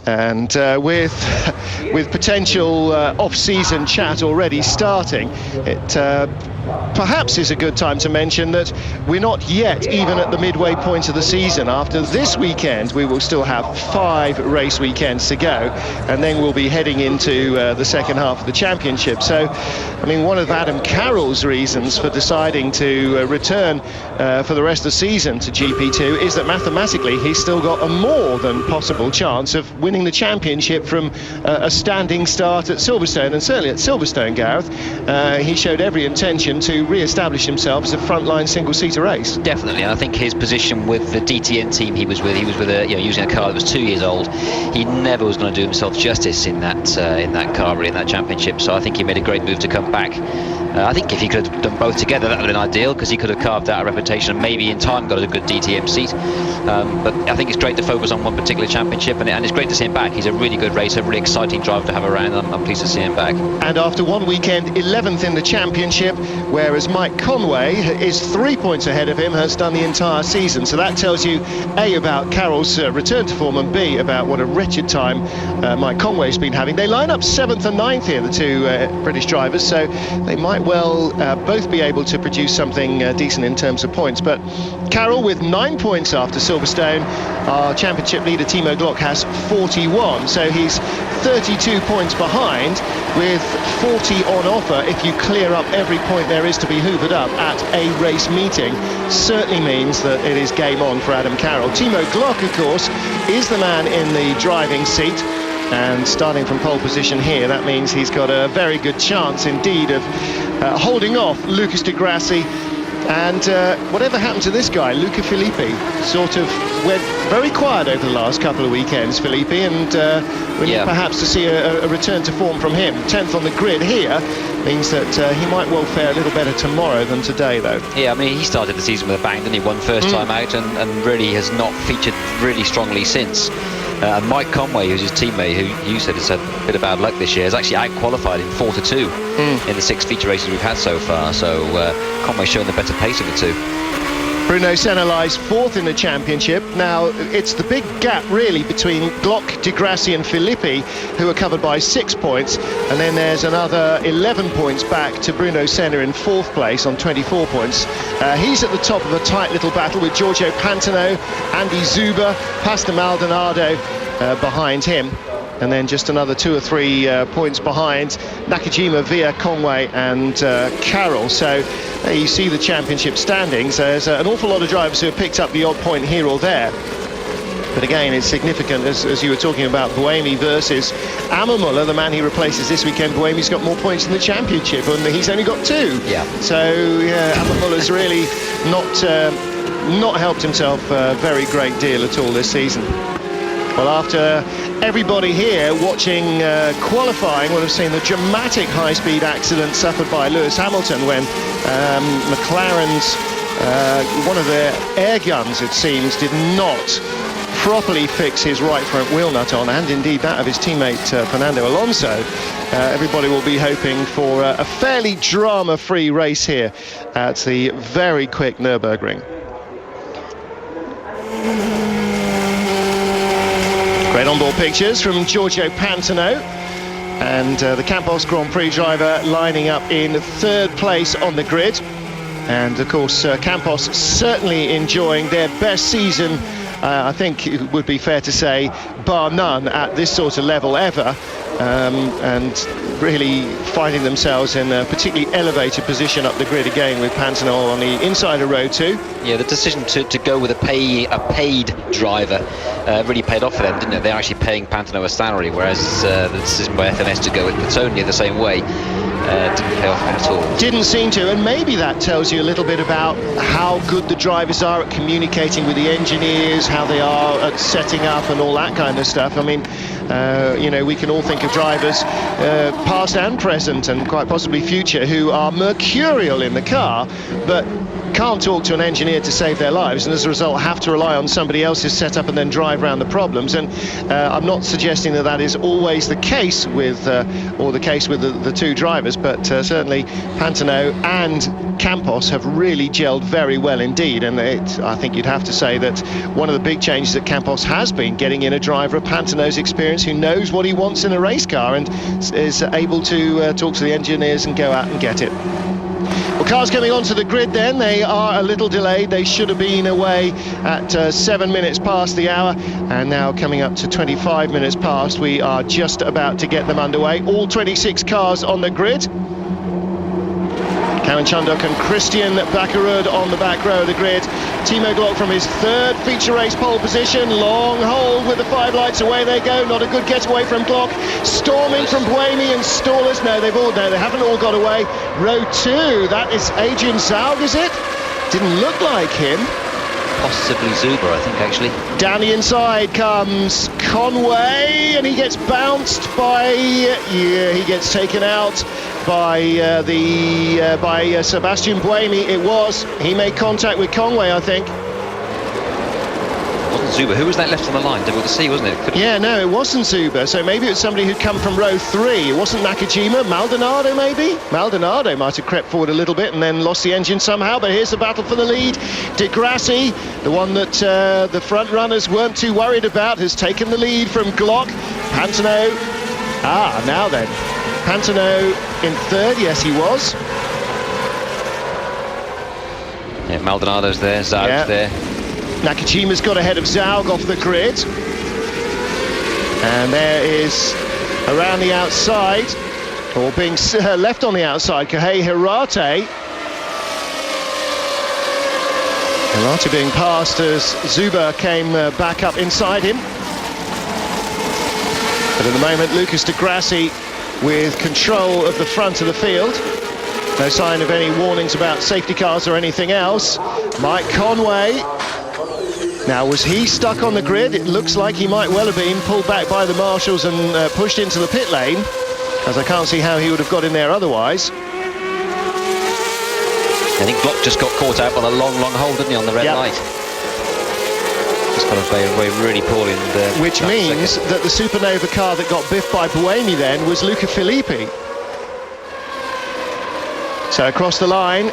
And with potential off-season chat already starting, it perhaps is a good time to mention that we're not yet even at the midway point of the season. After this weekend, we will still have 5 race weekends to go, and then we'll be heading into the second half of the championship. So, I mean, one of Adam Carroll's reasons for deciding to return for the rest of the season to GP2 is that mathematically he's still got a more than possible chance of winning the championship from a standing start at Silverstone. And certainly at Silverstone, Gareth, he showed every intention to re-establish himself as a frontline single-seater race. Definitely, and I think his position with the DTN team he was with a, using a car that was 2 years old. He never was going to do himself justice in that car, really, in that championship. So I think he made a great move to come back. I think if he could have done both together, that would have been ideal, because he could have carved out a reputation and maybe in time got a good DTM seat. But I think it's great to focus on one particular championship, and it's great to see him back. He's a really good racer, really exciting driver to have around. I'm pleased to see him back. And after one weekend, 11th in the championship, whereas Mike Conway is 3 points ahead of him, has done the entire season. So that tells you A, about Carroll's return to form, and B, about what a wretched time Mike Conway's been having. They line up 7th and 9th here, the two British drivers, so they might well both be able to produce something decent in terms of points. But Carroll with 9 points after Silverstone. Our championship leader Timo Glock has 41, so he's 32 points behind, with 40 on offer if you clear up every point there is to be hoovered up at a race meeting. Certainly means that it is game on for Adam Carroll. Timo Glock, of course, is the man in the driving seat, and starting from pole position here, that means he's got a very good chance indeed of holding off Lucas di Grassi. And whatever happened to this guy, Luca Filippi, sort of went very quiet over the last couple of weekends, Filippi, and we need perhaps to see a return to form from him. 10th on the grid here means that he might well fare a little better tomorrow than today, though. Yeah, I mean, he started the season with a bang, didn't he? Won first time out, and really has not featured really strongly since. And Mike Conway, who's his teammate, who you said has had a bit of bad luck this year, has actually out-qualified him 4-2 in the 6 feature races we've had so far. So Conway's showing the better pace of the two. Bruno Senna lies 4th in the championship. Now, it's the big gap, really, between Glock, di Grassi and Filippi, who are covered by 6 points. And then there's another 11 points back to Bruno Senna in 4th place on 24 points. He's at the top of a tight little battle with Giorgio Pantano, Andy Zuber, Pastor Maldonado behind him. And then just another 2 or 3 points behind Nakajima, Via, Conway and Carroll. So you see the championship standings. There's an awful lot of drivers who have picked up the odd point here or there. But again, it's significant, as you were talking about, Buemi versus Ammermuller, the man he replaces this weekend. Buemi's got more points in the championship, and he's only got 2. Yeah. So yeah, Ammermuller's really not helped himself a very great deal at all this season. Well, after everybody here watching qualifying will have seen the dramatic high-speed accident suffered by Lewis Hamilton when McLaren's, one of their air guns, it seems, did not properly fix his right front wheel nut on, and indeed that of his teammate Fernando Alonso. Everybody will be hoping for a fairly drama-free race here at the very quick Nürburgring. Great on-board pictures from Giorgio Pantano, and the Campos Grand Prix driver lining up in 3rd place on the grid. And of course Campos certainly enjoying their best season, I think it would be fair to say, bar none, at this sort of level ever, and really finding themselves in a particularly elevated position up the grid again, with Pantano on the inside of row 2. Yeah, the decision to go with a paid driver really paid off for them, didn't it? They're actually paying Pantano a salary, whereas the decision by FMS to go with Pettonia the same way didn't pay off at all. Didn't seem to, and maybe that tells you a little bit about how good the drivers are at communicating with the engineers, how they are at setting up and all that kind of stuff. I mean, you know, we can all think of drivers, past and present and quite possibly future, who are mercurial in the car, but can't talk to an engineer to save their lives, and as a result have to rely on somebody else's setup and then drive around the problems. And I'm not suggesting that that is always the case with the two drivers, but certainly Pantano and Campos have really gelled very well indeed. And I think you'd have to say that one of the big changes that Campos has been getting in a driver of Pantano's experience, who knows what he wants in a race car and is able to talk to the engineers and go out and get it. Well, cars coming onto the grid then, they are a little delayed. They should have been away at 7 minutes past the hour, and now coming up to 25 minutes past, we are just about to get them underway. All 26 cars on the grid. Karen Chundok and Christian Bakarud on the back row of the grid. Timo Glock from his third feature race pole position. Long hold with the 5 lights, away they go. Not a good getaway from Glock. Storming from Buemi and Stallers. No, they haven't all got away. Row 2, that is Adrian Zaug, is it? Didn't look like him. Possibly Zuber, I think, actually. Down the inside comes Conway, and he gets bounced by, he gets taken out by Sebastian Buemi. He made contact with Conway, I think. It wasn't Zuber. Who was that left on the line? Difficult to see, wasn't it? Yeah, no, it wasn't Zuber. So maybe it was somebody who'd come from row 3. It wasn't Nakajima. Maldonado, maybe? Maldonado might have crept forward a little bit and then lost the engine somehow. But here's the battle for the lead. De Grassi, the one that the front runners weren't too worried about, has taken the lead from Glock. Pantano. Now then. Pantano in third. Yes, he was. Yeah, Maldonado's there. Zaug's there. Nakajima's got ahead of Zaug off the grid. And there is, around the outside, or being left on the outside, Kohei Hirate. Hirate being passed as Zuber came back up inside him. But at the moment, Lucas de Grassi with control of the front of the field. No sign of any warnings about safety cars or anything else. Mike Conway. Now, was he stuck on the grid? It looks like he might well have been pulled back by the marshals and pushed into the pit lane, as I can't see how he would have got in there otherwise. I think Glock just got caught out by the long hold, didn't he, on the red light? Just got away really poorly. Which means that the Supernova car that got biffed by Buemi then was Luca Filippi. So across the line,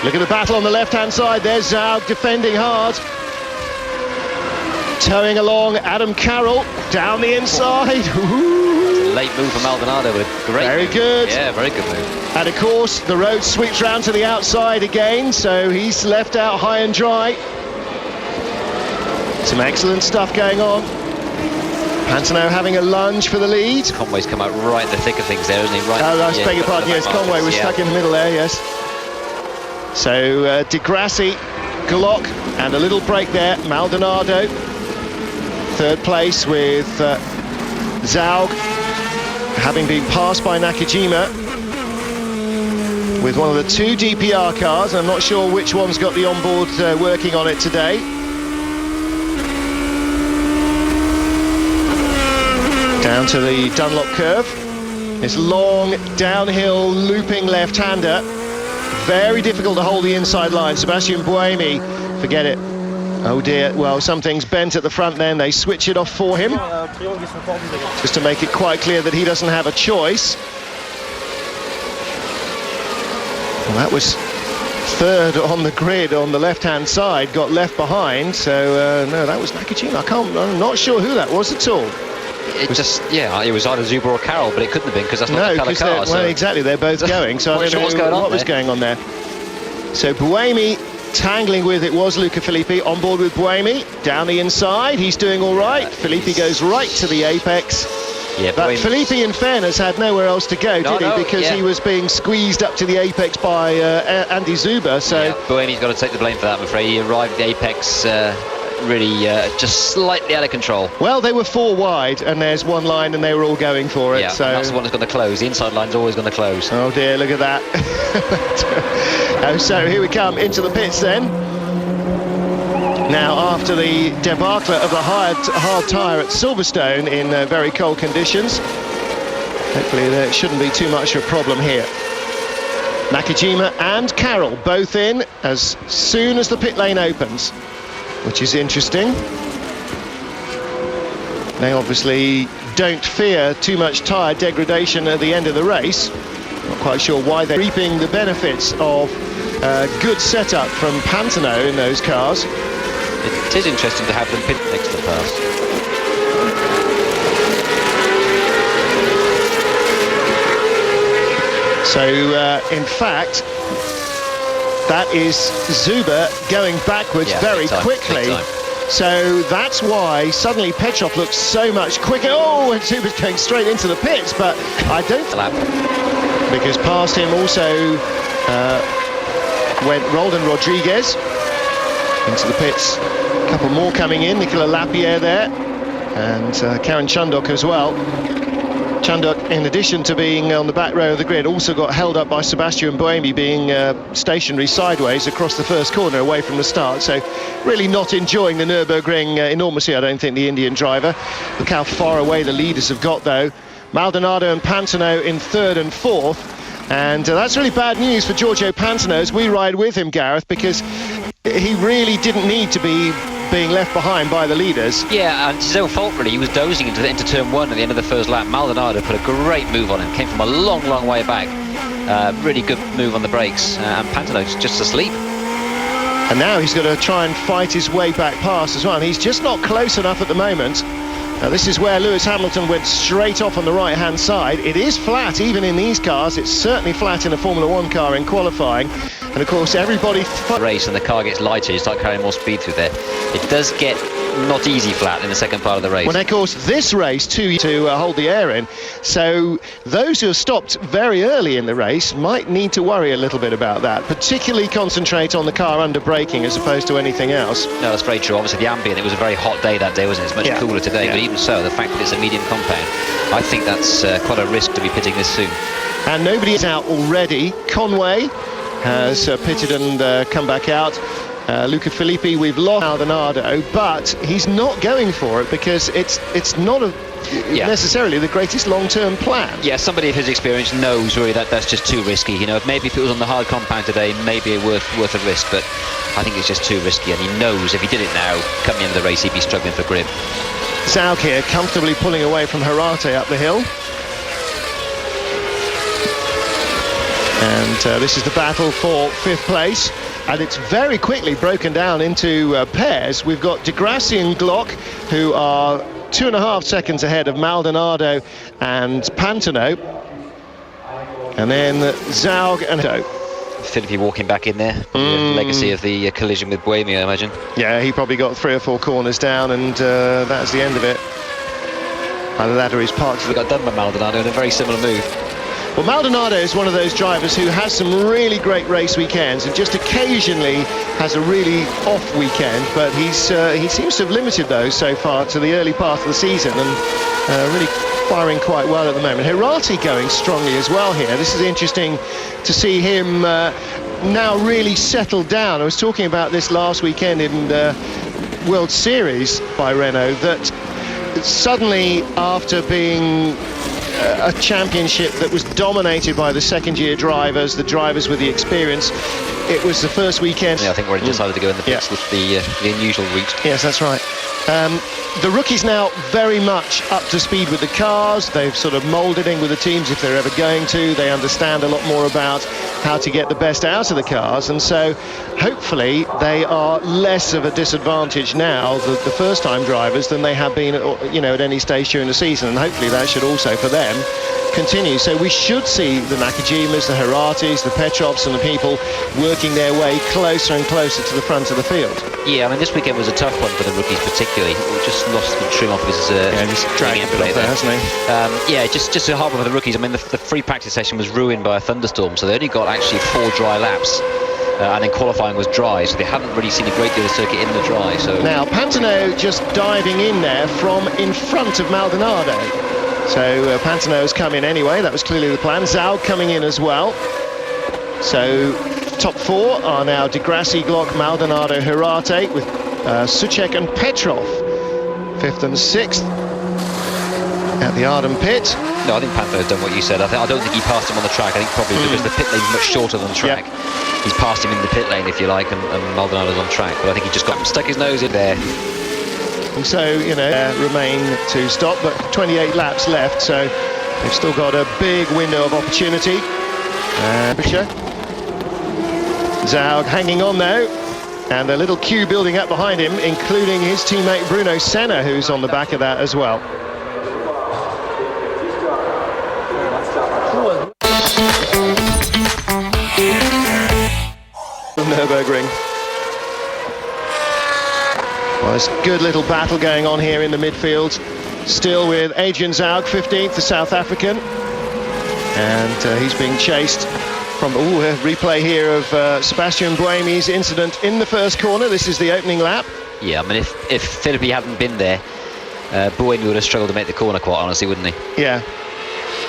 look at the battle on the left-hand side. There's Zaug defending hard. Towing along Adam Carroll down the inside. Late move from Maldonado, but great. Very good. Yeah, very good move. And of course, the road sweeps round to the outside again, so he's left out high and dry. Some excellent stuff going on. Pantano having a lunge for the lead. Conway's come out right in the thick of things there, isn't he? Right. I beg your pardon, yes, Conway was stuck in the middle there, yes. So De Grassi, Glock, and a little break there. Maldonado, third place with Zaug, having been passed by Nakajima with one of the 2 DPR cars. I'm not sure which one's got the onboard working on it today. Down to the Dunlop curve. This long downhill looping left-hander. Very difficult to hold the inside line. Sebastian Buemi, forget it. Oh dear, well, something's bent at the front then. They switch it off for him, just to make it quite clear that he doesn't have a choice. Well, that was third on the grid on the left-hand side, got left behind. So, no, that was Nakajima. I'm not sure who that was at all. It was either Zuber or Carroll, but it couldn't have been, because that's not the colour car. Well, exactly, they're both going, so I don't know what was going on there. So Buemi tangling with, it was Luca Filippi, on board with Buemi, down the inside, he's doing all right. Filippi goes right to the apex. Yeah, but Filippi, in fairness, had nowhere else to go, did he? Because he was being squeezed up to the apex by Andy Zuber, so... Yeah, Buemi's got to take the blame for that, I'm afraid. He arrived at the apex really just slightly out of control. Well, they were 4 wide, and there's one line, and they were all going for it. Yeah, so that's the one that's going to close. The inside line's always going to close. Oh dear, look at that. So here we come into the pits then. Now, after the debacle of the hard tyre at Silverstone in very cold conditions, hopefully there shouldn't be too much of a problem here. Nakajima and Carroll both in as soon as the pit lane opens, which is interesting. They obviously don't fear too much tyre degradation at the end of the race. Not quite sure why they're reaping the benefits of good setup from Pantano in those cars. It is interesting to have them pit next to the pass. So, in fact, that is Zuber going backwards very quickly. So that's why suddenly Petrov looks so much quicker. Oh, and Zuber's going straight into the pits, but I don't... Because past him also went Roldan Rodriguez into the pits. A couple more coming in, Nicola Lapierre there, and Karen Chundok as well. Chundok, in addition to being on the back row of the grid, also got held up by Sebastian Buemi being stationary sideways across the first corner away from the start. So really not enjoying the Nürburgring enormously, I don't think, the Indian driver. Look how far away the leaders have got, though. Maldonado and Pantano in third and fourth. And that's really bad news for Giorgio Pantano as we ride with him, Gareth, because he really didn't need to be being left behind by the leaders. Yeah, and it's his own fault really. He was dozing into turn one at the end of the first lap. Maldonado put a great move on him, came from a long way back. Really good move on the brakes, and Pantano's just asleep. And now he's got to try and fight his way back past as well, and he's just not close enough at the moment. Now this is where Lewis Hamilton went straight off on the right hand side. It is flat even in these cars. It's certainly flat in a Formula 1 car in qualifying, and of course everybody race and the car gets lighter, you start carrying more speed through there. It does get not easy flat in the second part of the race. Well, of course this race too to hold the air in, so those who have stopped very early in the race might need to worry a little bit about that, particularly concentrate on the car under braking as opposed to anything else. No, that's very true. Obviously the ambient, it was a very hot day that day, wasn't it? It's much cooler today, but even so, the fact that it's a medium compound, I think that's quite a risk to be pitting this soon. And nobody is out already. Conway has pitted and come back out. Luca Filippi, we've lost Maldonado, but he's not going for it because it's not necessarily the greatest long-term plan. Yeah, somebody of his experience knows really that that's just too risky. You know, maybe if it was on the hard compound today, maybe worth a risk, but I think it's just too risky, and he knows if he did it now, coming into the race, he'd be struggling for grip. Zaug here, comfortably pulling away from Herate up the hill. And this is the battle for fifth place, and it's very quickly broken down into pairs. We've got De Grassi and Glock, who are 2.5 seconds ahead of Maldonado and Pantano, and then Zaug and Filippi walking back in there, legacy of the collision with Buemi, I imagine. Yeah, he probably got 3 or 4 corners down, and that's the end of it. Either that or he's parked. We got done by Maldonado in a very similar move. Well, Maldonado is one of those drivers who has some really great race weekends and just occasionally has a really off weekend, but he seems to have limited those so far to the early part of the season, and really firing quite well at the moment. Herate going strongly as well here. This is interesting to see him now really settled down. I was talking about this last weekend in World Series by Renault, that suddenly after being a championship that was dominated by the second-year drivers, the drivers with the experience, it was the first weekend. Yeah, I think we're decided to go in the pits with the unusual route. Yes, that's right. The rookies now very much up to speed with the cars. They've sort of moulded in with the teams if they're ever going to. They understand a lot more about how to get the best out of the cars, and so hopefully they are less of a disadvantage now, the first-time drivers, than they have been, at any stage during the season, and hopefully that should also for them continue. So we should see the Nakajimas, the Herates, the Petrovs and the people working their way closer and closer to the front of the field. Yeah, I mean, this weekend was a tough one for the rookies particularly. We just lost the trim off his he's dragging it there, hasn't he? Just a hard one for the rookies. I mean, the free practice session was ruined by a thunderstorm, so they only got actually 4 dry laps. And then qualifying was dry, so they haven't really seen a great deal of circuit in the dry. So now Pantano just diving in there from in front of Maldonado. So Pantano's come in anyway, that was clearly the plan. Zaug coming in as well. So top 4 are now De Grassi, Glock, Maldonado, Herate, with Suchek and Petrov 5th and 6th at the Arden pit. No, I think Panther's done what you said. I don't think he passed him on the track. I think probably because the pit lane's much shorter than the track. Yep. He's passed him in the pit lane, if you like, and Maldonado's on track. But I think he just stuck his nose in there. And so, you know, remain to stop, but 28 laps left, so they've still got a big window of opportunity. Zaug hanging on though, and a little queue building up behind him, including his teammate Bruno Senna, who's on the back of that as well. Nürburgring. Well, there's a good little battle going on here in the midfield, still with Adrian Zaug, 15th, the South African, and he's being chased from a replay here of Sebastian Buemi's incident in the first corner. This is the opening lap. Yeah, I mean, if Philippi hadn't been there, Buemi would have struggled to make the corner, quite honestly, wouldn't he? Yeah,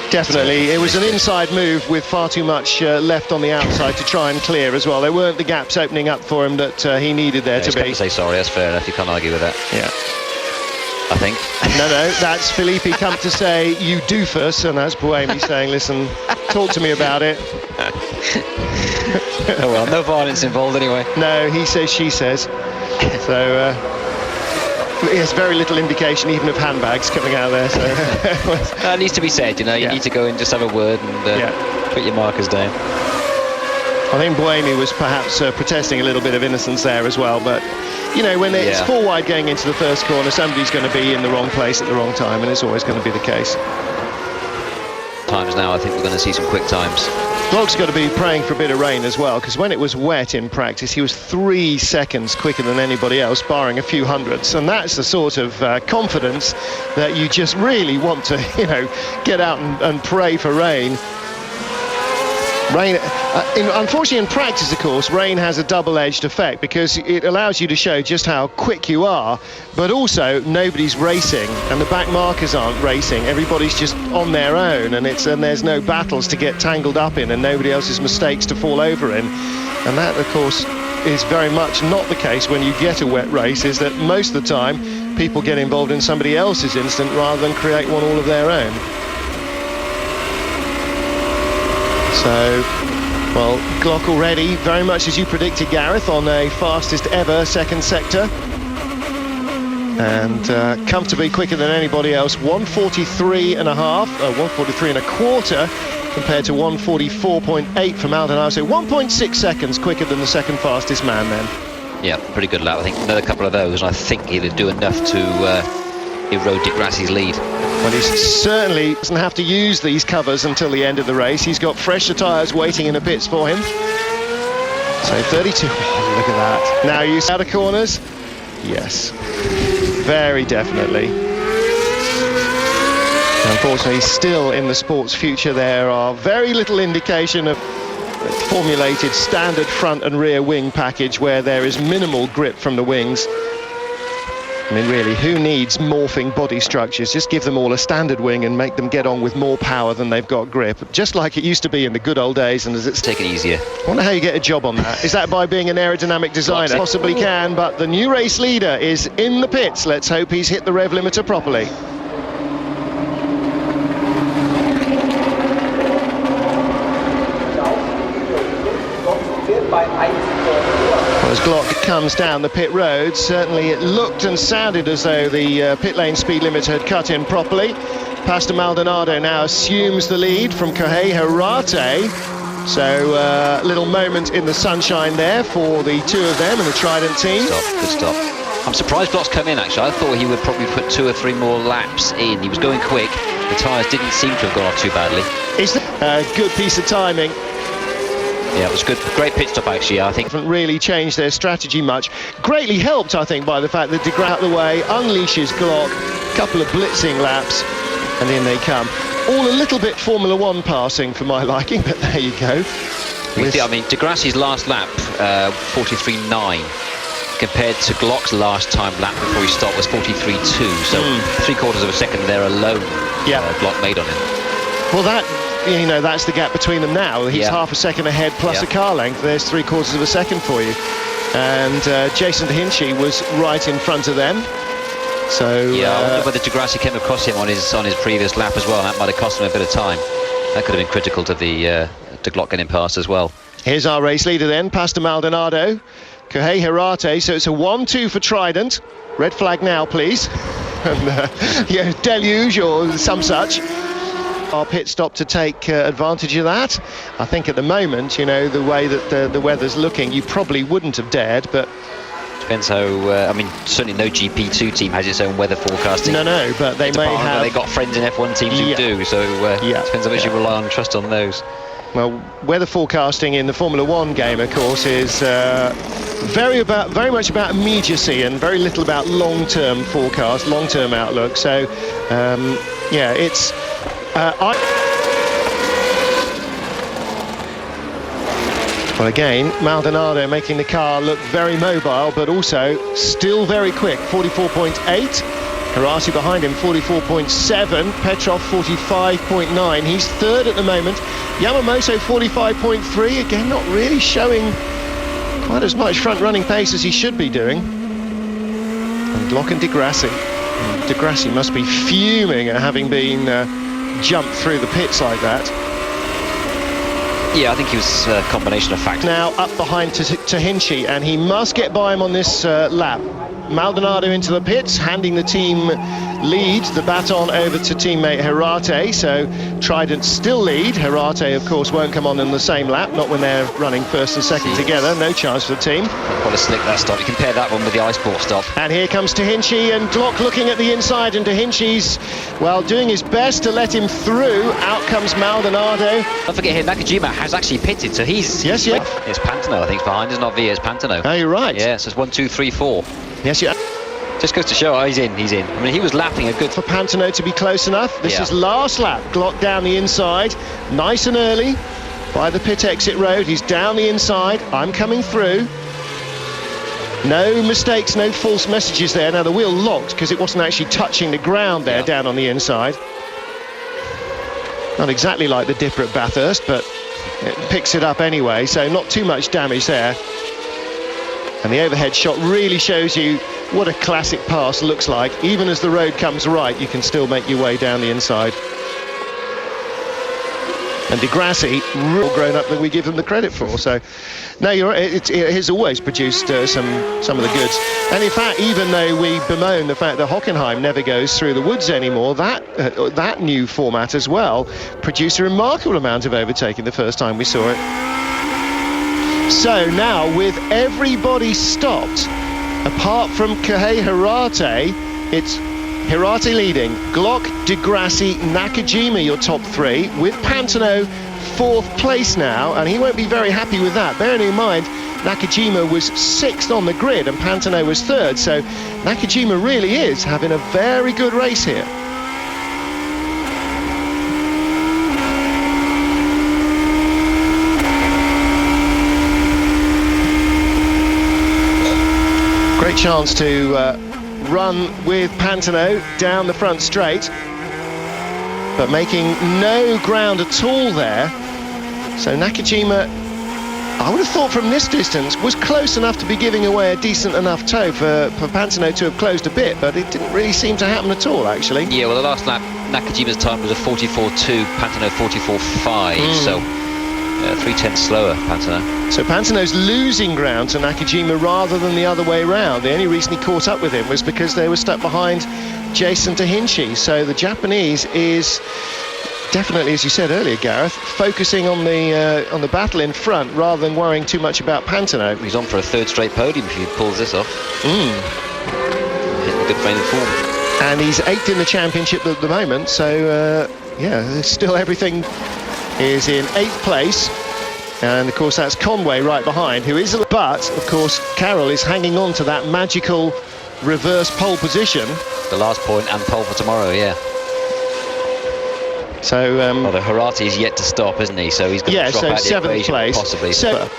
definitely. It was an inside move with far too much left on the outside to try and clear as well. There weren't the gaps opening up for him that he needed there to be. To say sorry, that's fair enough. You can't argue with that. Yeah. I think. No, that's Filippi come to say, you doofus, and that's Buemi saying, listen, talk to me about it. Oh well, no violence involved anyway. No, he says, she says. So, there's very little indication even of handbags coming out there. So that needs to be said, you know, you need to go and just have a word and put your markers down. I think Buemi was perhaps protesting a little bit of innocence there as well, but you know, when it's four wide going into the first corner, somebody's going to be in the wrong place at the wrong time, and it's always going to be the case. Times now, I think we're going to see some quick times. Glock's got to be praying for a bit of rain as well, because when it was wet in practice, he was 3 seconds quicker than anybody else, barring a few hundredths, and that's the sort of confidence that you just really want to, you know, get out and pray for rain. Rain, unfortunately in practice, of course, rain has a double-edged effect because it allows you to show just how quick you are, but also nobody's racing and the back markers aren't racing. Everybody's just on their own, and there's no battles to get tangled up in and nobody else's mistakes to fall over in. And that, of course, is very much not the case when you get a wet race, is that most of the time people get involved in somebody else's incident rather than create one all of their own. So, well, Glock already, very much as you predicted, Gareth, on a fastest ever second sector. And comfortably quicker than anybody else, 1:43 and a half, 1:43 and a quarter, compared to 1:44.8 for Maldonado. So 1.6 seconds quicker than the second fastest man then. Yeah, pretty good lap. I think another couple of those, and I think he'll do enough to erode Di Grassi's lead. Well, he certainly doesn't have to use these covers until the end of the race. He's got fresher tyres waiting in the pits for him. So 32, oh, look at that. Now you see out of corners? Yes, very definitely. Unfortunately, still in the sport's future, there are very little indication of a formulated standard front and rear wing package where there is minimal grip from the wings. I mean, really, who needs morphing body structures? Just give them all a standard wing and make them get on with more power than they've got grip, just like it used to be in the good old days. And as it's taken easier. I wonder how you get a job on that. Is that by being an aerodynamic designer? Possibly can, but the new race leader is in the pits. Let's hope he's hit the rev limiter properly. As Glock comes down the pit road, certainly it looked and sounded as though the pit lane speed limiter had cut in properly. Pastor Maldonado now assumes the lead from Kohei Hirate. So little moment in the sunshine there for the two of them and the Trident team. Good stop. I'm surprised Glock's come in, actually. I thought he would probably put 2 or 3 more laps in. He was going quick. The tyres didn't seem to have gone off too badly. It's a good piece of timing. Yeah, it was good. Great pit stop, actually, I think. Haven't really changed their strategy much. Greatly helped, I think, by the fact that De Grasse out the way, unleashes Glock, couple of blitzing laps, and in they come. All a little bit Formula 1 passing for my liking, but there you go. I mean, De Grassi's last lap, 43.9, compared to Glock's last time lap before he stopped was 43.2, so 3/4 of a second there alone Glock made on him. Well, that, you know, that's the gap between them now. He's half a second ahead plus a car length. There's 3/4 of a second for you. And Jason Hinchey was right in front of them. So yeah, I wonder whether Degrassi came across him on his previous lap as well. That might have cost him a bit of time. That could have been critical to the to Glock getting past as well. Here's our race leader then, Pastor Maldonado, Kohei Hirate. So it's a 1-2 for Trident. Red flag now, please. And yeah, deluge or some such. Our pit stop to take advantage of that. I think at the moment, you know, the way that the weather's looking, you probably wouldn't have dared, but depends how. I mean, certainly no GP2 team has its own weather forecasting. No, but they may have. They got friends in F1 teams who do. So depends how much you rely on and trust on those. Well, weather forecasting in the Formula 1 game, of course, is very much about immediacy and very little about long-term forecast, long-term outlook. So, yeah, it's. Well, again, Maldonado making the car look very mobile, but also still very quick. 44.8. Hirate behind him, 44.7. Petrov, 45.9. He's third at the moment. Yamamoto, 45.3. Again, not really showing quite as much front-running pace as he should be doing. And Glock and Degrassi. Degrassi must be fuming at having been jumped through the pits like that. Yeah, I think he was a combination of factors. Now up behind Tahinchi, and he must get by him on this lap. Maldonado into the pits, handing the team lead, the baton over to teammate Hirate. So Trident still lead. Hirate, of course, won't come on in the same lap, not when they're running first and second together. No chance for the team. What a slick that stop. You compare that one with the Iceport stop. And here comes Tahinchi, and Glock looking at the inside, and Tahinchi's, well, doing his best to let him through. Out comes Maldonado. Don't forget here, Nakajima has actually pitted, so he's... Yes. It's Pantano, I think, behind. It's not V, it's Pantano. Oh, you're right. Yeah, so it's 1, 2, 3, 4. Yes, yeah. Just goes to show, he's in. I mean, he was lapping a good... For Pantano to be close enough. This is last lap. Glock down the inside, nice and early by the pit exit road. He's down the inside. I'm coming through. No mistakes, no false messages there. Now the wheel locked because it wasn't actually touching the ground there down on the inside. Not exactly like the dipper at Bathurst, but it picks it up anyway, so not too much damage there. And the overhead shot really shows you what a classic pass looks like. Even as the road comes right, you can still make your way down the inside. And Degrassi, real grown-up than we give them the credit for. So, no, you're right. It has always produced some of the goods. And in fact, even though we bemoan the fact that Hockenheim never goes through the woods anymore, that new format as well produced a remarkable amount of overtaking the first time we saw it. So now, with everybody stopped, apart from Kohei Hirate, it's Hirate leading, Glock, Degrassi, Nakajima your top three, with Pantano fourth place now, and he won't be very happy with that. Bearing in mind, Nakajima was sixth on the grid and Pantano was third, so Nakajima really is having a very good race here. Great chance to run with Pantano down the front straight, but making no ground at all there. So Nakajima, I would have thought from this distance, was close enough to be giving away a decent enough tow for Pantano to have closed a bit, but it didn't really seem to happen at all, actually. Yeah, well, the last lap, Nakajima's time was a 44.2, Pantano 44.5, so 3/10 slower, Pantano. So Pantano's losing ground to Nakajima rather than the other way round. The only reason he caught up with him was because they were stuck behind Jason Tahinchi. So the Japanese is definitely, as you said earlier, Gareth, focusing on the battle in front rather than worrying too much about Pantano. He's on for a third straight podium if he pulls this off. Hitting a good frame of form. And he's 8th in the championship at the moment, so yeah, still everything is in 8th place. And of course that's Conway right behind, who is, but of course Carroll is hanging on to that magical reverse pole position. The last point and pole for tomorrow, yeah. So the Hirate is yet to stop, isn't he? So he's going to drop out the equation, place, possibly. So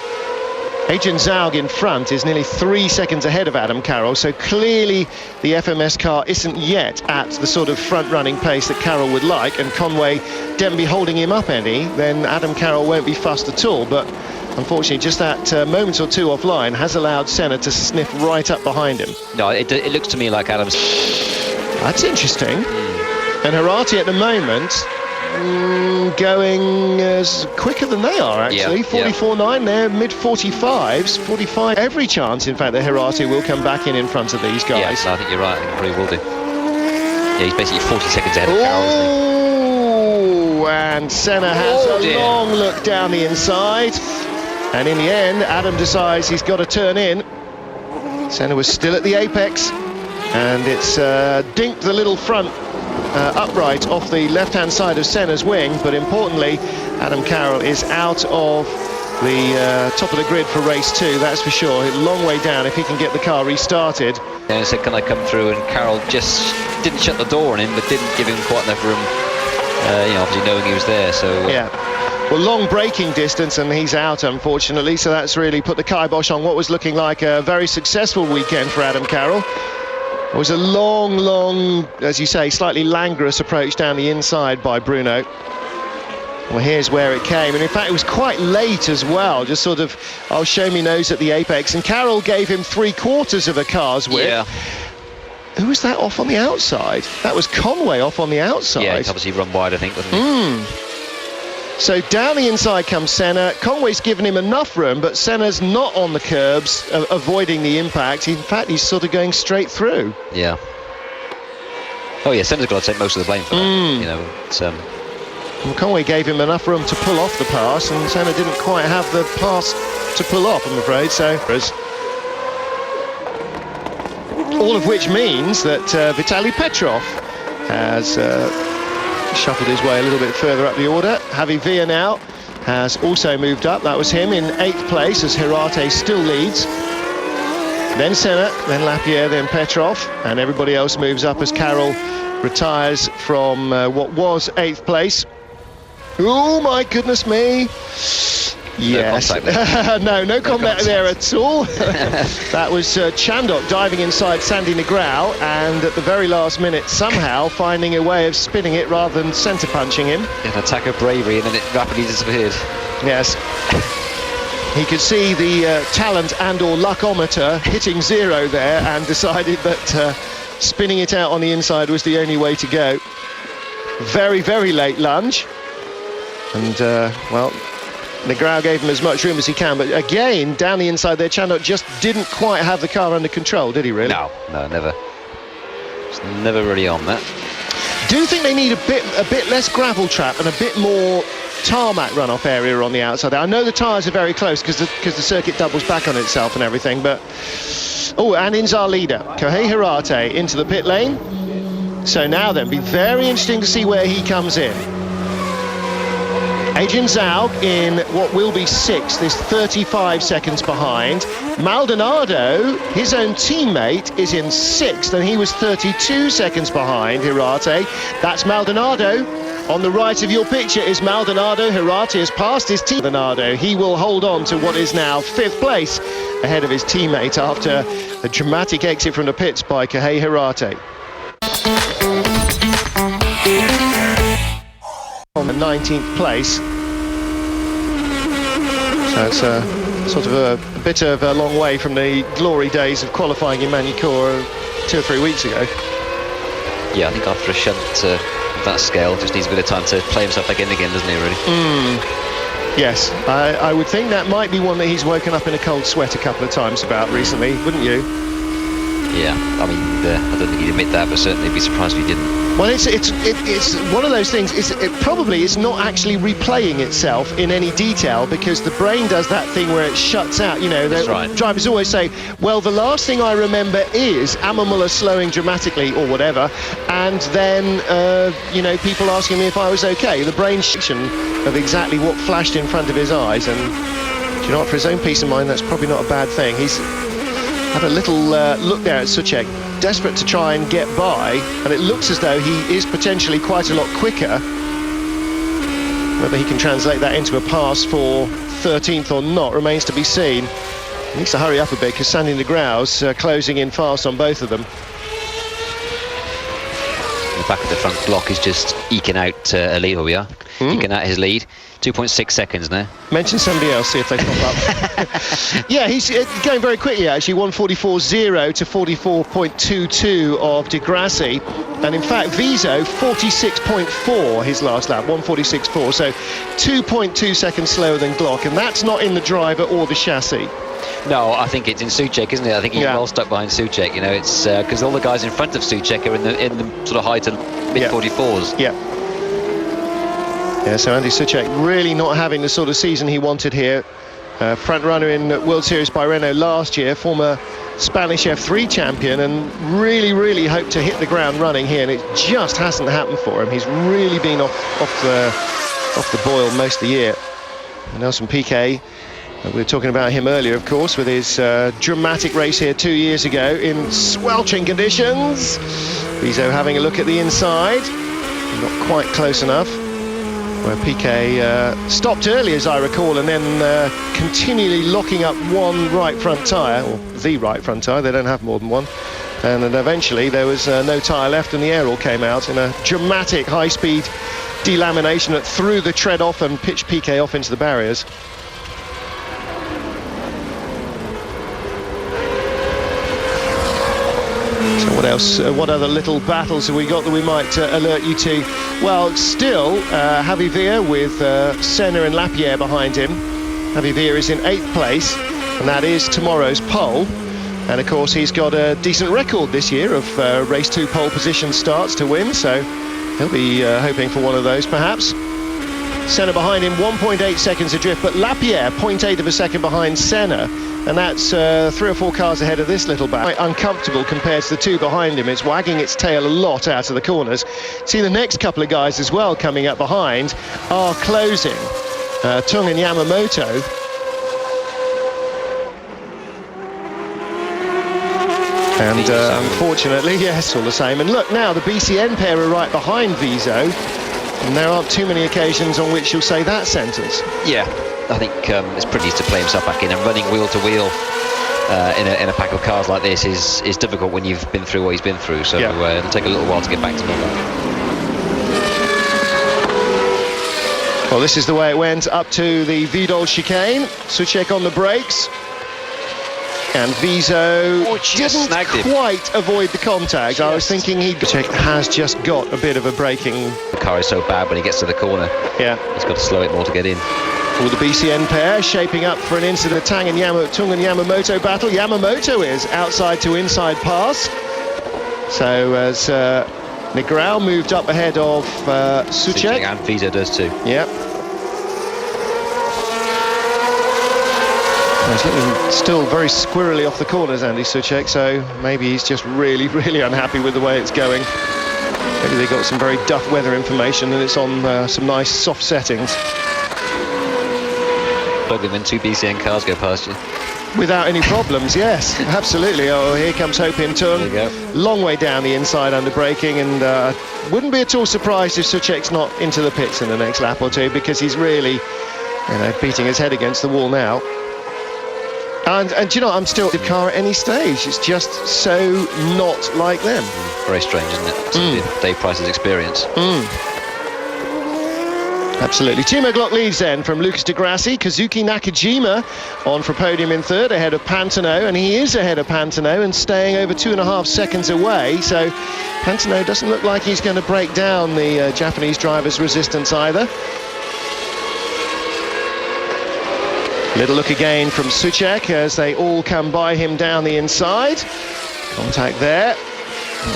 Adrian Zaug in front is nearly 3 seconds ahead of Adam Carroll, so clearly the FMS car isn't yet at the sort of front-running pace that Carroll would like, and Conway don't be holding him up any, then Adam Carroll won't be fussed at all. But unfortunately, just that moment or two offline has allowed Senna to sniff right up behind him. No, it looks to me like Adam's... That's interesting. And Hirate at the moment going as quicker than they are, actually. 44.9, they're mid-45s, 45. Every chance, in fact, that Hirate will come back in front of these guys. Yeah, I think you're right. I think he probably will do. Yeah, he's basically 40 seconds ahead of Carroll, isn't he? Oh, and Senna has a long look down the inside. And in the end, Adam decides he's got to turn in. Senna was still at the apex. And it's dinked the little front upright off the left-hand side of Senna's wing, but importantly, Adam Carroll is out of the top of the grid for race 2, that's for sure. A long way down if he can get the car restarted. Yeah, he said, can I come through? And Carroll just didn't shut the door on him, but didn't give him quite enough room, you know, obviously knowing he was there, so... Yeah. Well, long braking distance, and he's out, unfortunately, so that's really put the kibosh on what was looking like a very successful weekend for Adam Carroll. It was a long, as you say, slightly languorous approach down the inside by Bruno. Well, here's where it came, and in fact it was quite late as well, just sort of, I'll show me nose at the apex, and Carroll gave him 3/4 of a car's width. Yeah. Who was that off on the outside? That was Conway off on the outside. Yeah, he's obviously run wide, I think, wasn't he? So down the inside comes Senna. Conway's given him enough room, but Senna's not on the curbs, avoiding the impact. In fact, he's sort of going straight through. Yeah. Oh yeah, Senna's got to take most of the blame for that. You know, it's, well, Conway gave him enough room to pull off the pass, and Senna didn't quite have the pass to pull off, I'm afraid. So, all of which means that Vitaly Petrov has shuffled his way a little bit further up the order. Javi Villa now has also moved up. That was him in 8th place as Hirate still leads. Then Senna, then Lapierre, then Petrov, and everybody else moves up as Carroll retires from what was 8th place. Oh my goodness me. Yes. No contact there at all. That was Chandok diving inside Sandy Negrao, and at the very last minute somehow finding a way of spinning it rather than centre punching him. An attack of bravery, and then it rapidly disappeared. Yes. He could see the talent and or luckometer hitting 0 there, and decided that spinning it out on the inside was the only way to go. Very, very late lunge. And, well, Negrao gave him as much room as he can, but again, down the inside there, Chandok just didn't quite have the car under control, did he really? No, never. It's never really on that. Do you think they need a bit less gravel trap and a bit more tarmac runoff area on the outside there? I know the tyres are very close because the circuit doubles back on itself and everything, but... Oh, and in's our leader, Kohei Hirate, into the pit lane. So now then, be very interesting to see where he comes in. Adrian Zaug in what will be 6th is 35 seconds behind. Maldonado, his own teammate, is in 6th, and he was 32 seconds behind Hirate. That's Maldonado. On the right of your picture is Maldonado. Hirate has passed his team. Maldonado, he will hold on to what is now 5th place ahead of his teammate after a dramatic exit from the pits by Kohei Hirate. On the 19th place, so it's sort of a bit of a long way from the glory days of qualifying in Magny-Cours 2 or 3 weeks ago. Yeah, I think after a shunt of that scale, just needs a bit of time to play himself back in again, doesn't he, really? Yes, I would think that might be one that he's woken up in a cold sweat a couple of times about recently, wouldn't you? Yeah, I mean, I don't think he'd admit that, but certainly I'd be surprised if he didn't. Well, it's one of those things. It probably is not actually replaying itself in any detail, because the brain does that thing where it shuts out. You know, right. Drivers always say, "Well, the last thing I remember is Amamula slowing dramatically or whatever," and then you know, people asking me if I was okay. The brain of exactly what flashed in front of his eyes, and do you know what? For his own peace of mind, that's probably not a bad thing. He's had a little look there at Suchek, desperate to try and get by, and it looks as though he is potentially quite a lot quicker. Whether he can translate that into a pass for 13th or not remains to be seen. He needs to hurry up a bit because Sandy Negrao's closing in fast on both of them. The back of the front block is just eking out a lead. Here we are. eking out his lead. 2.6 seconds now. Mention somebody else, see if they pop up. Yeah, he's going very quickly actually, 1:44.0 to 44.22 of Di Grassi. And in fact, Viso, 46.4 his last lap, 1:46.4, so 2.2 seconds slower than Glock, and that's not in the driver or the chassis. No, I think it's in Souček, isn't it? I think he's well stuck behind Souček. You know, it's because all the guys in front of Souček are in the sort of high to mid 44s. Yeah. Yeah, so Andy Souček really not having the sort of season he wanted here. Front runner in World Series by Renault last year, former Spanish F3 champion, and really hoped to hit the ground running here, and it just hasn't happened for him. He's really been off the boil most of the year. Nelson Piquet, we were talking about him earlier, of course, with his dramatic race here 2 years ago in sweltering conditions. Viso having a look at the inside, not quite close enough. Where Piquet stopped early, as I recall, and then continually locking up one right front tyre, or the right front tyre, they don't have more than one. And then eventually there was no tyre left and the air all came out in a dramatic high-speed delamination that threw the tread off and pitched Piquet off into the barriers. So what else? What other little battles have we got that we might alert you to? Well, still Javi Villa with Senna and Lapierre behind him. Javi Villa is in 8th place, and that is tomorrow's pole. And of course he's got a decent record this year of race 2 pole position starts to win, so he'll be hoping for one of those perhaps. Senna behind him, 1.8 seconds adrift, but Lapierre 0.8 of a second behind Senna, and that's 3 or 4 cars ahead of this little bat. Quite uncomfortable compared to the 2 behind him. It's wagging its tail a lot out of the corners. See the next couple of guys as well coming up behind are closing. Tung and Yamamoto. And unfortunately, yes, all the same. And look now, the BCN pair are right behind Viso. And there aren't too many occasions on which you'll say that sentence. Yeah, I think it's pretty easy to play himself back in, and running wheel to wheel in a pack of cars like this is difficult when you've been through what he's been through. So it'll take a little while to get back to normal. Well, this is the way it went up to the Vidal chicane. Souček on the brakes. And Viso didn't quite avoid the contact. I was thinking Souček has just got a bit of a braking. The car is so bad when he gets to the corner. Yeah. He's got to slow it more to get in. Well, the BCN pair shaping up for an incident. Tung and Yamamoto battle. Yamamoto is outside to inside pass. So as Negrão moved up ahead of Souček. And Viso does too. Yeah. He's looking still very squirrely off the corners, Andy Souček, so maybe he's just really unhappy with the way it's going. Maybe they got some very duff weather information and it's on some nice soft settings. Plug them in, 2 BCN cars go past you. Without any problems, yes, absolutely. Oh, here comes Ho-Pin Tung. There you go. Long way down the inside under braking, and wouldn't be at all surprised if Souček's not into the pits in the next lap or two, because he's really, beating his head against the wall now. And you know, I'm still the car at any stage. It's just so not like them. Very strange, isn't it? Dave Price's experience. Absolutely. Timo Glock leads then from Lucas Di Grassi. Kazuki Nakajima on for podium in 3rd ahead of Pantano, and he is ahead of Pantano and staying over 2.5 seconds away. So Pantano doesn't look like he's going to break down the Japanese driver's resistance either. Little look again from Souček as they all come by him down the inside. Contact there.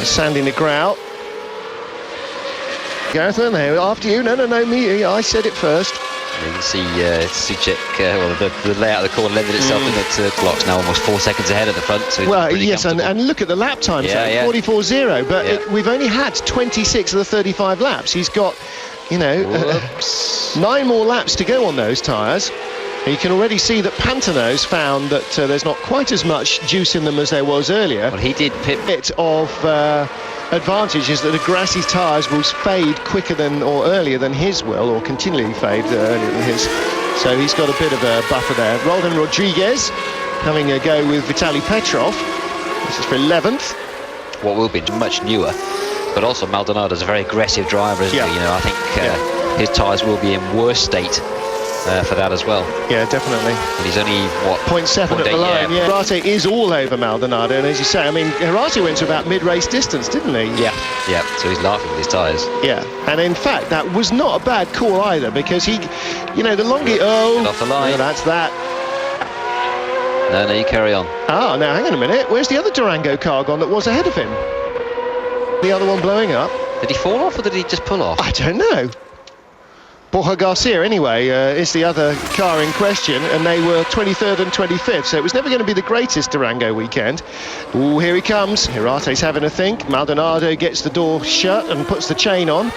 Sandy Negrão. Gareth, after you. No, me. I said it first. You can see Souček, the layout of the corner lended itself in that Glock's now almost 4 seconds ahead at the front. So well, yes, and look at the lap time, 44.0, but we've only had 26 of the 35 laps. He's got, 9 more laps to go on those tyres. You can already see that Pantano's found that there's not quite as much juice in them as there was earlier. Well, he did bit of advantage is that Di Grassi's tyres will fade quicker than or earlier than his will, or continually fade earlier than his. So he's got a bit of a buffer there. Roldan Rodriguez having a go with Vitaly Petrov. This is for 11th. What will be much newer, but also Maldonado's a very aggressive driver, isn't he? I think his tyres will be in worse state for that as well. Yeah, definitely. And he's only, what, 0.7 at the line, yeah. Herate is all over Maldonado, and as you say, I mean, Herate went to about mid-race distance, didn't he? Yeah, so he's laughing with his tyres. Yeah, and in fact, that was not a bad call either, because he, you know, the longer... Oh, get off the line. Yeah, that's that. No, you carry on. Oh, now, hang on a minute. Where's the other Durango car gone that was ahead of him? The other one blowing up. Did he fall off, or did he just pull off? I don't know. Borja Garcia, anyway, is the other car in question, and they were 23rd and 25th, so it was never going to be the greatest Durango weekend. Ooh, here he comes. Herate's having a think. Maldonado gets the door shut and puts the chain on.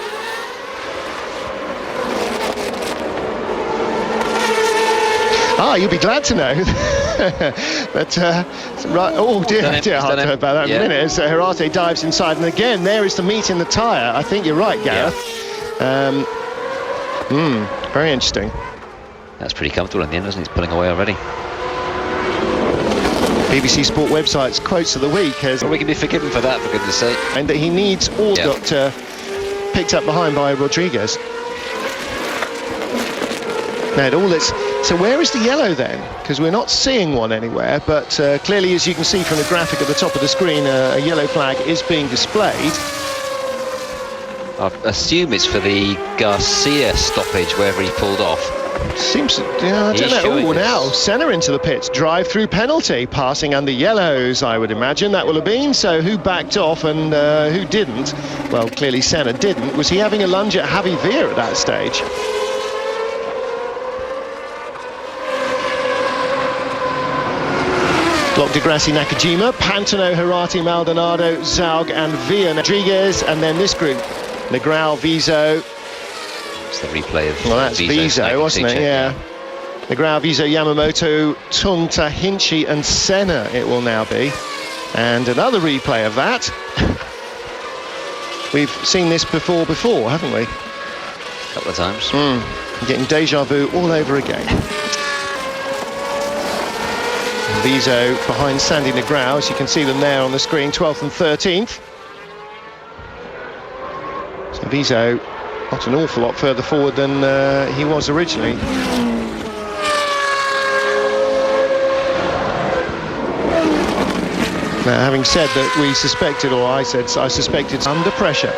Ah, you'll be glad to know that, right, oh dear, I'll talk about that in a minute. As Herate dives inside, and again, there is the meat in the tyre. I think you're right, Gareth. Yeah. Very interesting. That's pretty comfortable in the end, isn't it? He's pulling away already. BBC Sport website's quotes of the week has... Well, we can be forgiven for that, for goodness sake. And that he needs all got picked up behind by Rodriguez. Now, so where is the yellow then? Because we're not seeing one anywhere, but clearly, as you can see from the graphic at the top of the screen, a yellow flag is being displayed. I assume it's for the Garcia stoppage, wherever he pulled off. Seems, I don't know. Oh, now Senna into the pits. Drive-through penalty, passing under yellows, I would imagine that will have been. So who backed off and who didn't? Well, clearly Senna didn't. Was he having a lunge at Javi Villa at that stage? Block de Grassi, Nakajima, Pantano, Herate, Maldonado, Zaug and Villa, Rodriguez, and then this group. Negrão, Viso. It's the replay of... Well, that's Viso, wasn't it? Yeah. Negrão, Viso, Yamamoto, Tung, Hinchi and Senna it will now be. And another replay of that. We've seen this before, haven't we? A couple of times. Getting deja vu all over again. Viso behind Sandy Negrão, as you can see them there on the screen, 12th and 13th. So Viso not an awful lot further forward than he was originally. Now, having said that we suspected, or I suspected under pressure.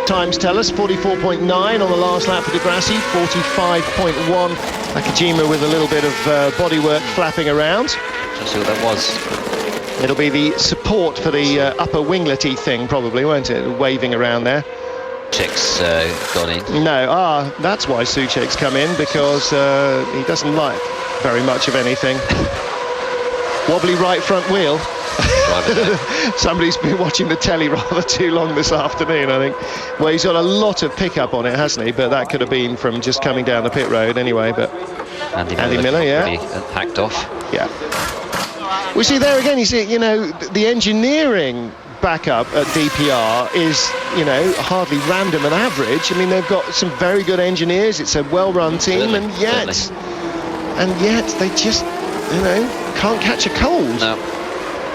Times tell us 44.9 on the last lap for de Grassi, 45.1. Nakajima with a little bit of bodywork flapping around. Let's see what that was. It'll be the support for the upper winglety thing, probably, won't it? Waving around there. Soucek's gone in. No, that's why Soucek's come in, because he doesn't like very much of anything. Wobbly right front wheel. Somebody's been watching the telly rather too long this afternoon, I think. Well, he's got a lot of pickup on it, hasn't he? But that could have been from just coming down the pit road anyway. But Andy Miller, yeah, hacked off. Yeah. We see there again. You see, you know, the engineering backup at DPR is, you know, hardly random and average. I mean, they've got some very good engineers. It's a well-run team, and yet they just, you know, can't catch a cold. No.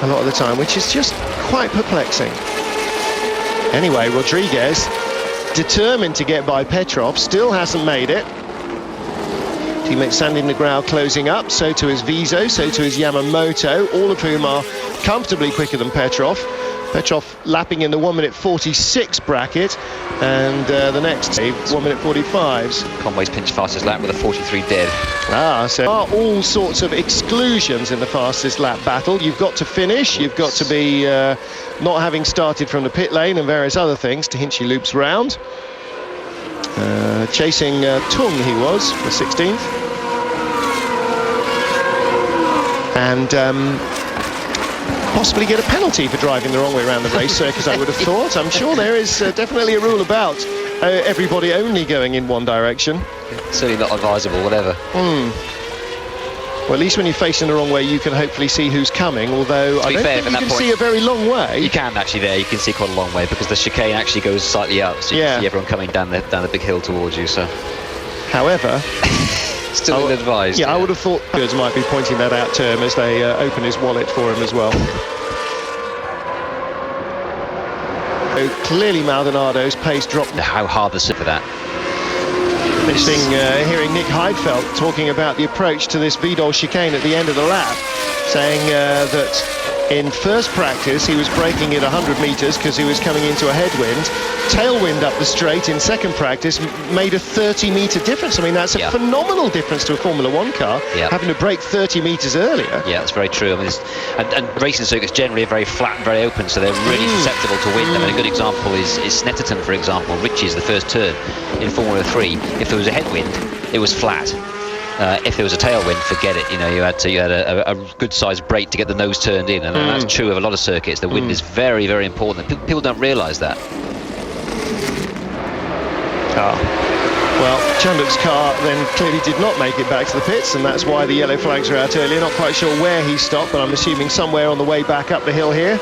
A lot of the time, which is just quite perplexing. Anyway, Rodriguez, determined to get by Petrov, still hasn't made it. Teammate Sandy Negrão closing up, so too is Viso, so too is Yamamoto, all of whom are comfortably quicker than Petrov. Petrov lapping in the 1:46 bracket, and the next 1:45s. Conway's pinched fastest lap with a 43 dead. So there are all sorts of exclusions in the fastest lap battle. You've got to finish, you've got to be not having started from the pit lane and various other things. Hinchi loops round. Chasing Tung, he was, for 16th. And possibly get a penalty for driving the wrong way around the race circuit, I would have thought. I'm sure there is definitely a rule about everybody only going in one direction. Certainly not advisable, whatever. Well, at least when you're facing the wrong way, you can hopefully see who's coming, although I don't think you can see a very long way. You can actually there, you can see quite a long way, because the chicane actually goes slightly up, so you can see everyone coming down the big hill towards you, so... However... Still ill-advised. Yeah, I would have thought Goods might be pointing that out to him as they open his wallet for him as well. So clearly Maldonado's pace dropped. How hard the sit for that. Interesting hearing Nick Heidfeld talking about the approach to this Vidal chicane at the end of the lap, saying that in first practice he was braking at 100 metres because he was coming into a headwind. Tailwind up the straight in second practice made a 30-metre difference. I mean, that's a phenomenal difference to a Formula 1 car, having to brake 30 metres earlier. Yeah, that's very true. I mean, and racing circuits generally are very flat and very open, so they're really susceptible to wind. I mean, a good example is Snetterton, for example. Ritchie's the first turn in Formula 3. If there was a headwind, it was flat. If there was a tailwind, forget it. You know, you had a good-sized brake to get the nose turned in, and that's true of a lot of circuits. The wind is very, very important. People don't realise that. Well, Chanduk's car then clearly did not make it back to the pits, and that's why the yellow flags are out earlier. Not quite sure where he stopped, but I'm assuming somewhere on the way back up the hill here.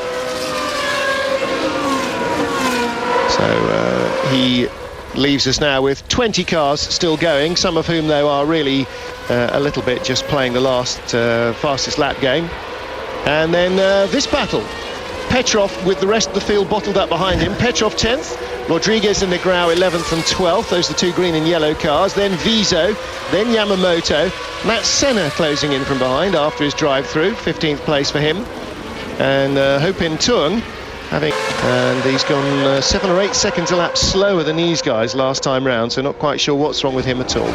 So he leaves us now with 20 cars still going, some of whom though are really a little bit just playing the last fastest lap game. And then this battle, Petrov with the rest of the field bottled up behind him. Petrov 10th, Rodriguez and Negrão 11th and 12th, those are the two green and yellow cars. Then Viso, then Yamamoto, Matt Senna closing in from behind after his drive-through, 15th place for him. And Ho Pin Tung and he's gone 7 or 8 seconds a lap slower than these guys last time round, so not quite sure what's wrong with him at all.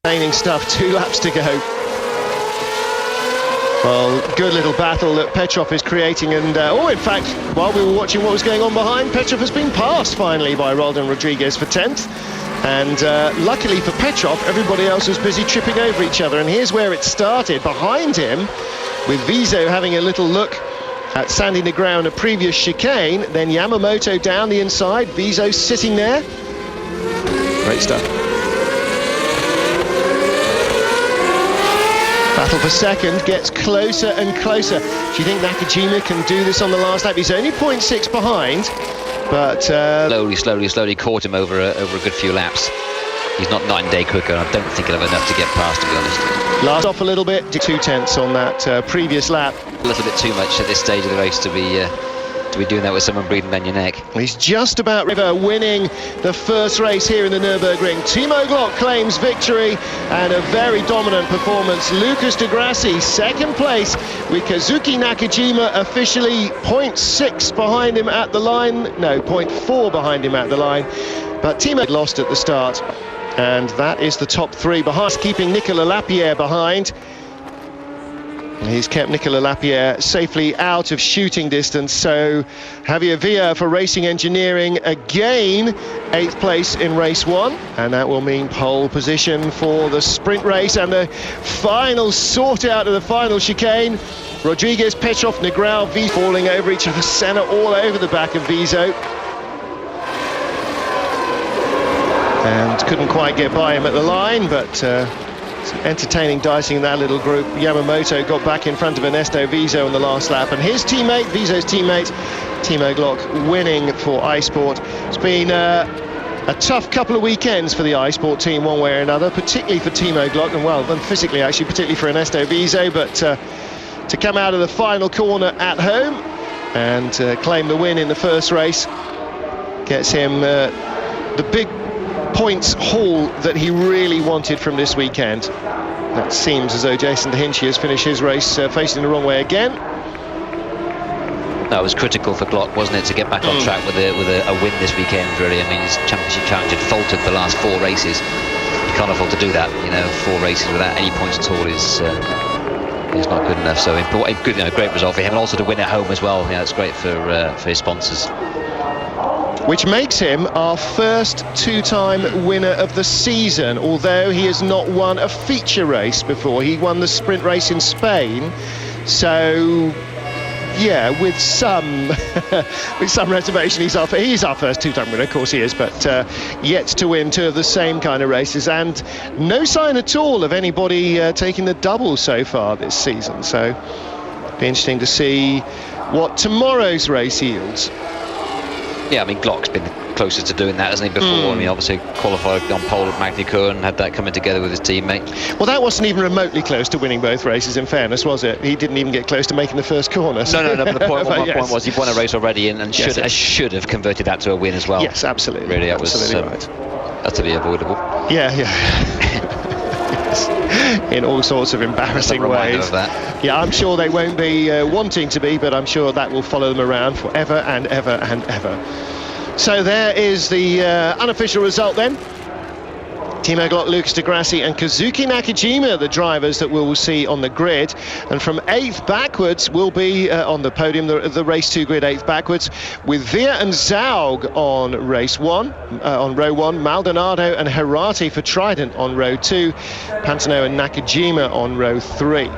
Remaining stuff, 2 laps to go. Well, good little battle that Petrov is creating, and in fact, while we were watching what was going on behind, Petrov has been passed finally by Roldan Rodriguez for 10th. And luckily for Petrov, everybody else was busy tripping over each other. And here's where it started, behind him, with Viso having a little look at Sandy Negrão in a previous chicane. Then Yamamoto down the inside, Viso sitting there. Great stuff. Battle for second gets closer and closer. Do you think Nakajima can do this on the last lap? He's only 0.6 behind. But slowly caught him over a good few laps. He's not night and day quicker, and I don't think he'll have enough to get past, to be honest. Last off a little bit, 2/10 on that previous lap. A little bit too much at this stage of the race to be doing that with someone breathing down your neck. He's just about winning the first race here in the Nürburgring. Timo Glock claims victory, and a very dominant performance. Lucas de Grassi second place, with Kazuki Nakajima officially 0.6 behind him at the line. No, 0.4 behind him at the line. But Timo lost at the start, and that is the top 3 behind, keeping Nicolas Lapierre behind. He's kept Nicolas Lapierre safely out of shooting distance. So Javier Villa for Racing Engineering again, 8th place in race 1, and that will mean pole position for the sprint race and the final sort out of the final chicane. Rodriguez, Petrov, Negrão, Viso falling over each other. Senna all over the back of Viso, and couldn't quite get by him at the line, but some entertaining dicing in that little group. Yamamoto got back in front of Ernesto Viso in the last lap, and his teammate, Viso's teammate, Timo Glock, winning for iSport. It's been a tough couple of weekends for the iSport team one way or another, particularly for Timo Glock, and well, physically actually, particularly for Ernesto Viso, but to come out of the final corner at home and claim the win in the first race gets him the big points haul that he really wanted from this weekend. That seems as though Jason de Hinchy has finished his race facing the wrong way again. That was critical for Glock, wasn't it, to get back on track with a win this weekend, really. I mean, his championship challenge had faltered the last 4 races. You can't afford to do that, you know. 4 races without any points at all is not good enough. So good, great result for him, and also to win at home as well. It's great for his sponsors. Which makes him our first 2-time winner of the season, although he has not won a feature race before. He won the sprint race in Spain, so yeah, with some reservation, he's our first 2-time winner. Of course he is, but yet to win 2 of the same kind of races, and no sign at all of anybody taking the double so far this season. So it'll be interesting to see what tomorrow's race yields. Yeah, I mean, Glock's been closer to doing that, hasn't he, before? I mean, obviously qualified on pole at Magny-Cours and had that coming together with his teammate. Well, that wasn't even remotely close to winning both races, in fairness, was it? He didn't even get close to making the first corner. No, but the point, my point was, he'd won a race already and Yes. should have converted that to a win as well. Yes, absolutely. Really, that was right. utterly avoidable. Yeah. In all sorts of embarrassing ways. Of that. Yeah, I'm sure they won't be wanting to be, but I'm sure that will follow them around forever and ever and ever. So there is the unofficial result then. Timo Glock, Lucas di Grassi and Kazuki Nakajima, the drivers that we will see on the grid. And from 8th backwards will be on the podium, the race 2 grid 8th backwards, with Veer and Zaug on race 1, on row 1, Maldonado and Herati for Trident on row 2, Pantano and Nakajima on row 3.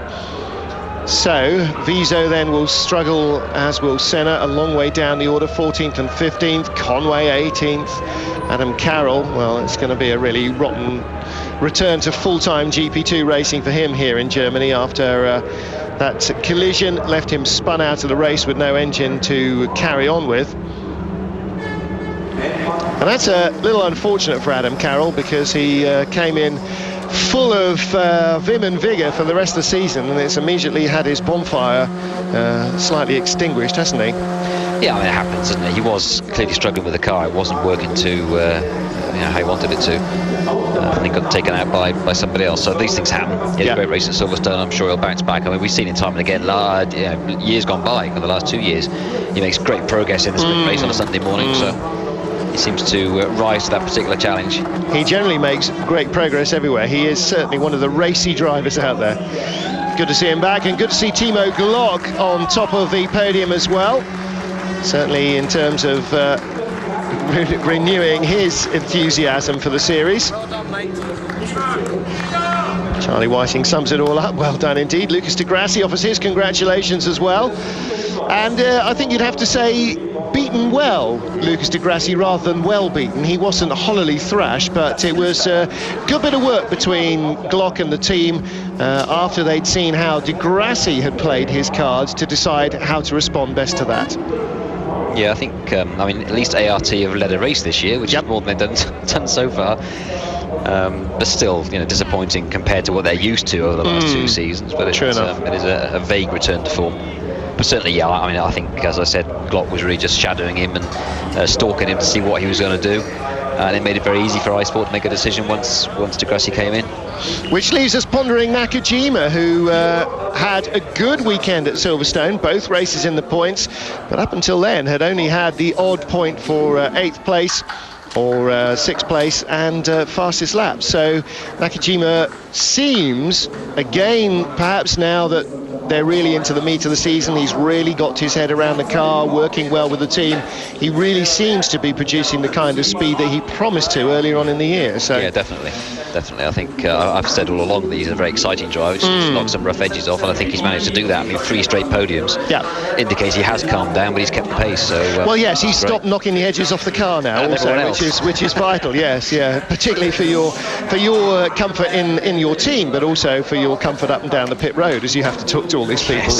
So Viso then will struggle, as will Senna, a long way down the order, 14th and 15th, Conway 18th, Adam Carroll, well, it's going to be a really rotten return to full-time GP2 racing for him here in Germany after that collision left him spun out of the race with no engine to carry on with. And that's a little unfortunate for Adam Carroll, because he came in full of vim and vigour for the rest of the season, and it's immediately had his bonfire slightly extinguished, hasn't he? Yeah, I mean, it happens, doesn't it? He was clearly struggling with the car. It wasn't working to how he wanted it to, and he got taken out by somebody else. So these things happen. He had a great race at Silverstone. I'm sure he'll bounce back. I mean, we've seen him time and again, years gone by, in the last 2 years, he makes great progress in the sprint race on a Sunday morning. So he seems to rise to that particular challenge. He generally makes great progress everywhere. He is certainly one of the racy drivers out there. Good to see him back, and good to see Timo Glock on top of the podium as well. Certainly in terms of renewing his enthusiasm for the series. Charlie Whiting sums it all up. Well done indeed. Lucas di Grassi offers his congratulations as well. And I think you'd have to say beaten well, Lucas di Grassi, rather than well beaten. He wasn't hollowly thrashed, but it was a good bit of work between Glock and the team after they'd seen how di Grassi had played his cards to decide how to respond best to that. Yeah, I think, I mean, at least ART have led a race this year, which is more than they've done so far. But still, disappointing compared to what they're used to over the last 2 seasons. But it is a vague return to form. But certainly, yeah, I mean, I think, as I said, Glock was really just shadowing him and stalking him to see what he was going to do. And it made it very easy for iSport to make a decision once di Grassi came in. Which leaves us pondering Nakajima, who had a good weekend at Silverstone, both races in the points, but up until then had only had the odd point for 8th place or 6th place and fastest lap. So Nakajima seems, again, perhaps now that they're really into the meat of the season, he's really got his head around the car, working well with the team. He really seems to be producing the kind of speed that he promised to earlier on in the year. So yeah, definitely. I think I've said all along that he's a very exciting driver. He's knocked some rough edges off, and I think he's managed to do that. I mean, 3 straight podiums indicates he has calmed down, but he's kept the pace. So well, yes, he's stopped knocking the edges off the car now, also, which is vital. Yes, yeah, particularly for your comfort in your team, but also for your comfort up and down the pit road as you have to talk to all these people,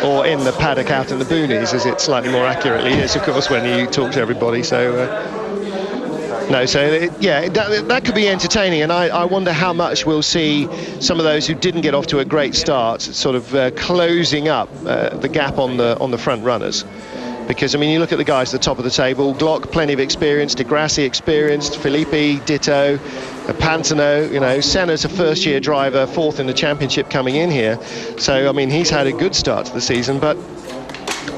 or in the paddock out in the boonies, as it slightly more accurately is, of course, when you talk to everybody. So that could be entertaining, and I wonder how much we'll see some of those who didn't get off to a great start sort of closing up the gap on the front runners. Because, I mean, you look at the guys at the top of the table, Glock, plenty of experience, di Grassi experienced, Filippi, ditto, Pantano, Senna's a first-year driver, 4th in the championship coming in here. So, I mean, he's had a good start to the season, but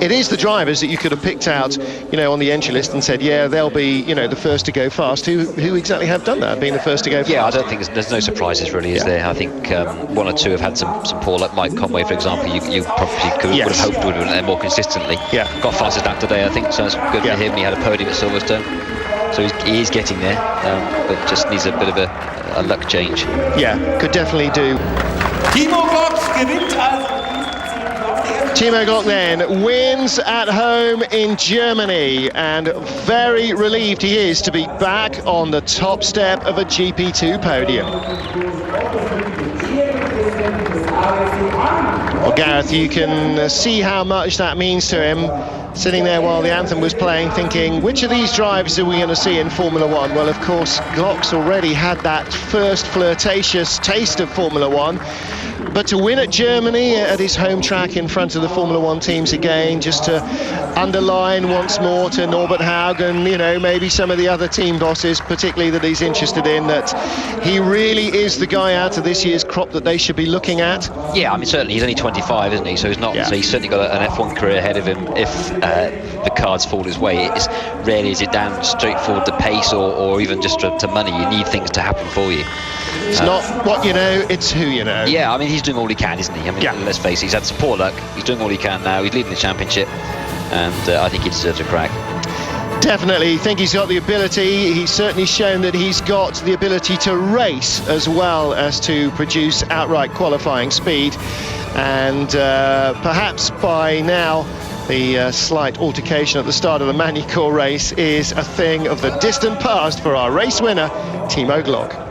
it is the drivers that you could have picked out, on the entry list and said, yeah, they'll be, the first to go fast. Who exactly have done that, being the first to go fast? Yeah, I don't think there's no surprises really, is there? I think 1 or 2 have had some poor luck. Mike Conway, for example, you probably would have hoped would have been there more consistently. Yeah. Got fastest lap today, I think, so it's good for him. He had a podium at Silverstone, so he is getting there, but just needs a bit of a luck change. Yeah, could definitely do. Timo Glock gewinnt also. Timo Glock then wins at home in Germany, and very relieved he is to be back on the top step of a GP2 podium. Well, Gareth, you can see how much that means to him sitting there while the anthem was playing, thinking, which of these drivers are we going to see in Formula One? Well, of course, Glock's already had that first flirtatious taste of Formula One. But to win at Germany, at his home track in front of the Formula One teams again, just to underline once more to Norbert Haug and, you know, maybe some of the other team bosses, particularly that he's interested in, that he really is the guy out of this year's crop that they should be looking at. Yeah, I mean, certainly he's only 25, isn't he? So he's not. Yeah. So he's certainly got an F1 career ahead of him if the cards fall his way. It's rarely is it down straightforward to pace or even just to money. You need things to happen for you. It's not what you know, it's who you know. Yeah, I mean, he's doing all he can, isn't he? I mean, let's face it, he's had some poor luck. He's doing all he can now. He's leading the championship, and I think he deserves a crack. Definitely think he's got the ability. He's certainly shown that he's got the ability to race as well as to produce outright qualifying speed. And perhaps by now the slight altercation at the start of the Magny-Cours race is a thing of the distant past for our race winner, Timo Glock.